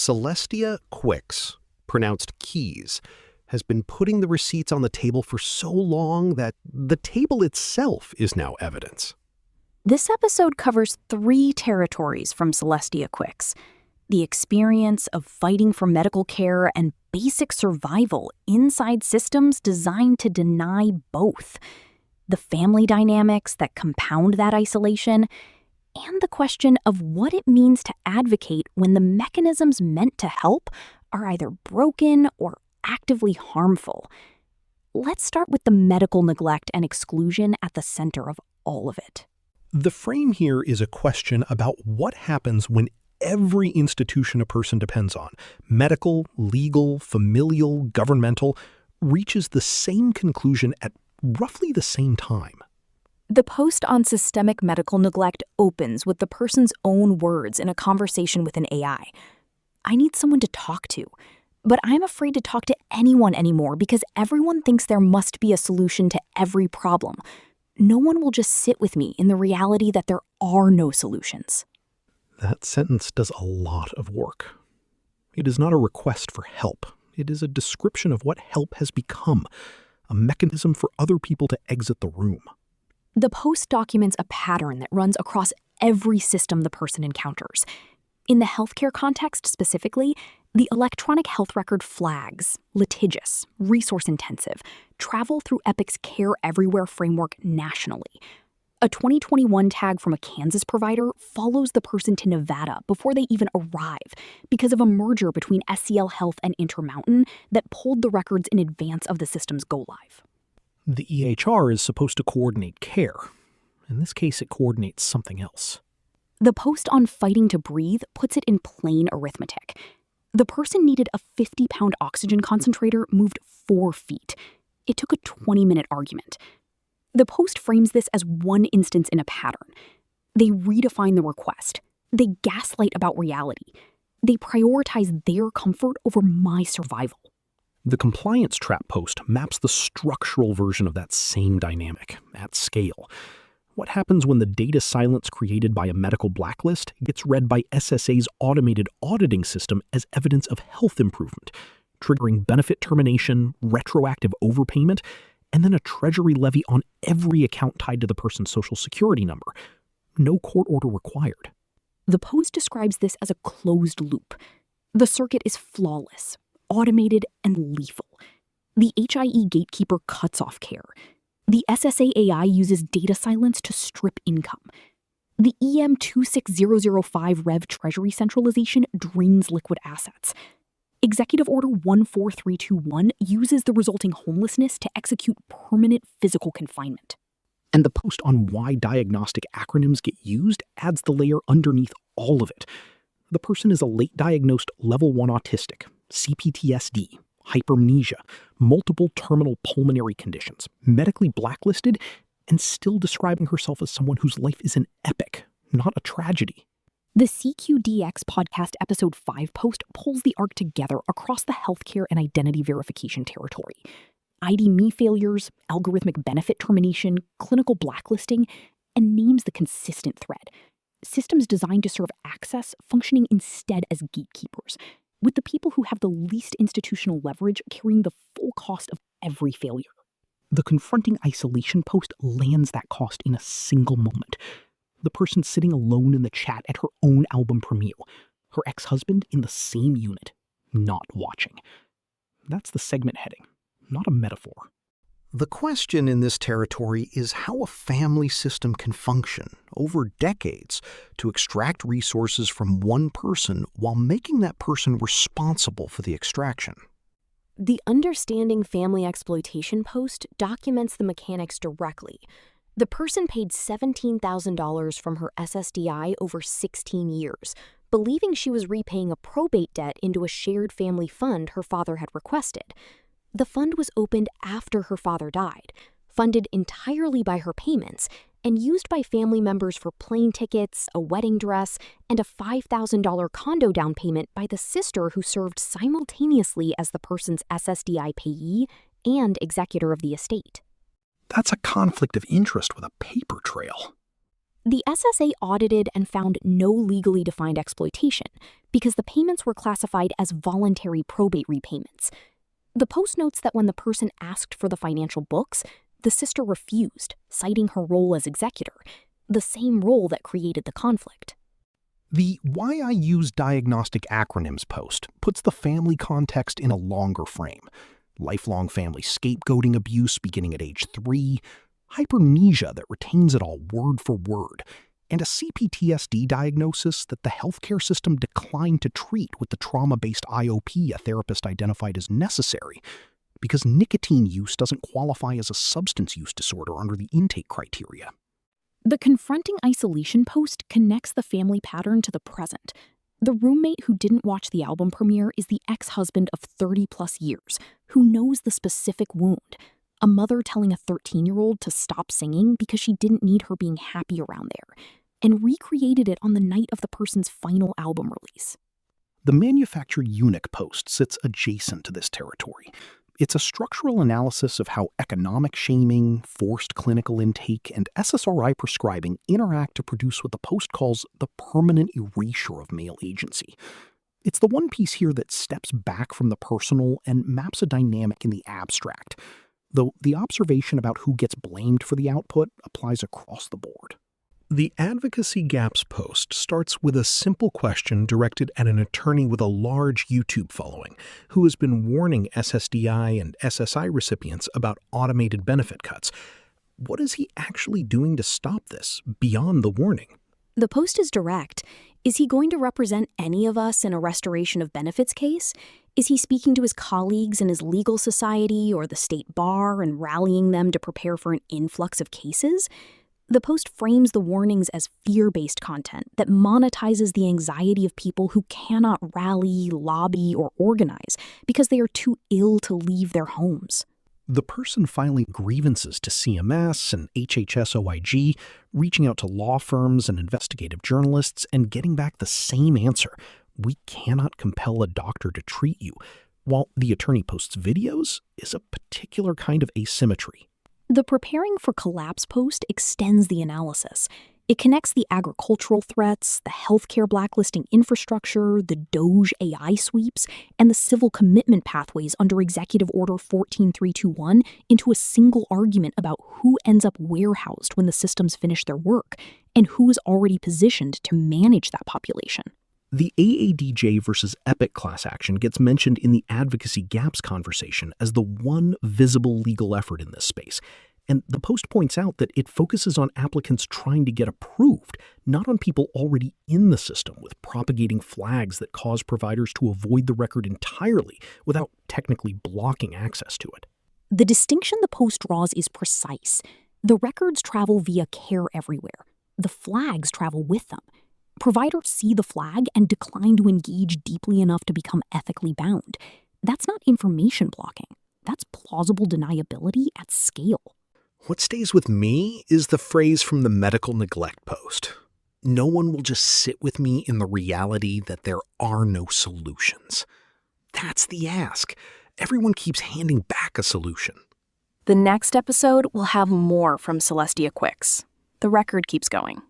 Celestia Quixs, pronounced Quixs, has been putting the receipts on the table for so long that the table itself is now evidence. This episode covers 3 territories from Celestia Quixs: the experience of fighting for medical care and basic survival inside systems designed to deny both, the family dynamics that compound that isolation, and the question of what it means to advocate when the mechanisms meant to help are either broken or actively harmful. Let's start with the medical neglect and exclusion at the center of all of it. The frame here is a question about what happens when every institution a person depends on, medical, legal, familial, governmental, reaches the same conclusion at roughly the same time. The post on systemic medical neglect opens with the person's own words in a conversation with an AI. "I need someone to talk to, but I'm afraid to talk to anyone anymore because everyone thinks there must be a solution to every problem. No one will just sit with me in the reality that there are no solutions." That sentence does a lot of work. It is not a request for help. It is a description of what help has become, a mechanism for other people to exit the room. The post documents a pattern that runs across every system the person encounters. In the healthcare context specifically, the electronic health record flags, litigious, resource-intensive, travel through Epic's Care Everywhere framework nationally. A 2021 tag from a Kansas provider follows the person to Nevada before they even arrive because of a merger between SCL Health and Intermountain that pulled the records in advance of the system's go-live. The EHR is supposed to coordinate care. In this case, it coordinates something else. The post on fighting to breathe puts it in plain arithmetic. The person needed a 50-pound oxygen concentrator moved 4 feet. It took a 20-minute argument. The post frames this as one instance in a pattern. They redefine the request. They gaslight about reality. They prioritize their comfort over my survival. The compliance trap post maps the structural version of that same dynamic at scale. What happens when the data silence created by a medical blacklist gets read by SSA's automated auditing system as evidence of health improvement, triggering benefit termination, retroactive overpayment, and then a treasury levy on every account tied to the person's social security number? No court order required. The post describes this as a closed loop. The circuit is flawless, automated, and lethal. The HIE gatekeeper cuts off care. The SSA AI uses data silence to strip income. The EM 26005 Rev Treasury centralization drains liquid assets. Executive Order 14321 uses the resulting homelessness to execute permanent physical confinement. And the post on why diagnostic acronyms get used adds the layer underneath all of it. The person is a late diagnosed level 1 autistic, CPTSD, hypermnesia, multiple terminal pulmonary conditions, medically blacklisted, and still describing herself as someone whose life is an epic, not a tragedy. The CQDX podcast episode 5 post pulls the arc together across the healthcare and identity verification territory. ID.me failures, algorithmic benefit termination, clinical blacklisting, and names the consistent thread. Systems designed to serve access functioning instead as gatekeepers, with the people who have the least institutional leverage carrying the full cost of every failure. The confronting isolation post lands that cost in a single moment. The person sitting alone in the chat at her own album premiere, her ex-husband in the same unit, not watching. That's the segment heading, not a metaphor. The question in this territory is how a family system can function over decades to extract resources from one person while making that person responsible for the extraction. The Understanding Family Exploitation post documents the mechanics directly. The person paid $17,000 from her SSDI over 16 years, believing she was repaying a probate debt into a shared family fund her father had requested. The fund was opened after her father died, funded entirely by her payments, and used by family members for plane tickets, a wedding dress, and a $5,000 condo down payment by the sister who served simultaneously as the person's SSDI payee and executor of the estate. That's a conflict of interest with a paper trail. The SSA audited and found no legally defined exploitation because the payments were classified as voluntary probate repayments. The post notes that when the person asked for the financial books, the sister refused, citing her role as executor, the same role that created the conflict. The Why I Use Diagnostic Acronyms post puts the family context in a longer frame. Lifelong family scapegoating abuse beginning at age 3, hypermnesia that retains it all word for word, and a CPTSD diagnosis that the healthcare system declined to treat with the trauma-based IOP a therapist identified as necessary, because nicotine use doesn't qualify as a substance use disorder under the intake criteria. The confronting isolation post connects the family pattern to the present. The roommate who didn't watch the album premiere is the ex-husband of 30-plus years, who knows the specific wound. A mother telling a 13-year-old to stop singing because she didn't need her being happy around there, and recreated it on the night of the person's final album release. The manufactured eunuch post sits adjacent to this territory. It's a structural analysis of how economic shaming, forced clinical intake, and SSRI prescribing interact to produce what the post calls the permanent erasure of male agency. It's the one piece here that steps back from the personal and maps a dynamic in the abstract, though the observation about who gets blamed for the output applies across the board. The Advocacy Gaps post starts with a simple question directed at an attorney with a large YouTube following who has been warning SSDI and SSI recipients about automated benefit cuts. What is he actually doing to stop this beyond the warning? The post is direct. Is he going to represent any of us in a restoration of benefits case? Is he speaking to his colleagues in his legal society or the state bar and rallying them to prepare for an influx of cases? The post frames the warnings as fear-based content that monetizes the anxiety of people who cannot rally, lobby, or organize because they are too ill to leave their homes. The person filing grievances to CMS and HHS-OIG, reaching out to law firms and investigative journalists, and getting back the same answer: we cannot compel a doctor to treat you, while the attorney posts videos, is a particular kind of asymmetry. The Preparing for Collapse post extends the analysis. It connects the agricultural threats, the healthcare blacklisting infrastructure, the Doge AI sweeps, and the civil commitment pathways under Executive Order 14321 into a single argument about who ends up warehoused when the systems finish their work, and who is already positioned to manage that population. The AADJ versus Epic class action gets mentioned in the Advocacy Gaps conversation as the one visible legal effort in this space, and the post points out that it focuses on applicants trying to get approved, not on people already in the system with propagating flags that cause providers to avoid the record entirely without technically blocking access to it. The distinction the post draws is precise. The records travel via Care Everywhere. The flags travel with them. Providers see the flag and decline to engage deeply enough to become ethically bound. That's not information blocking. That's plausible deniability at scale. What stays with me is the phrase from the medical neglect post. No one will just sit with me in the reality that there are no solutions. That's the ask. Everyone keeps handing back a solution. The next episode will have more from Celestia Quixs. The record keeps going.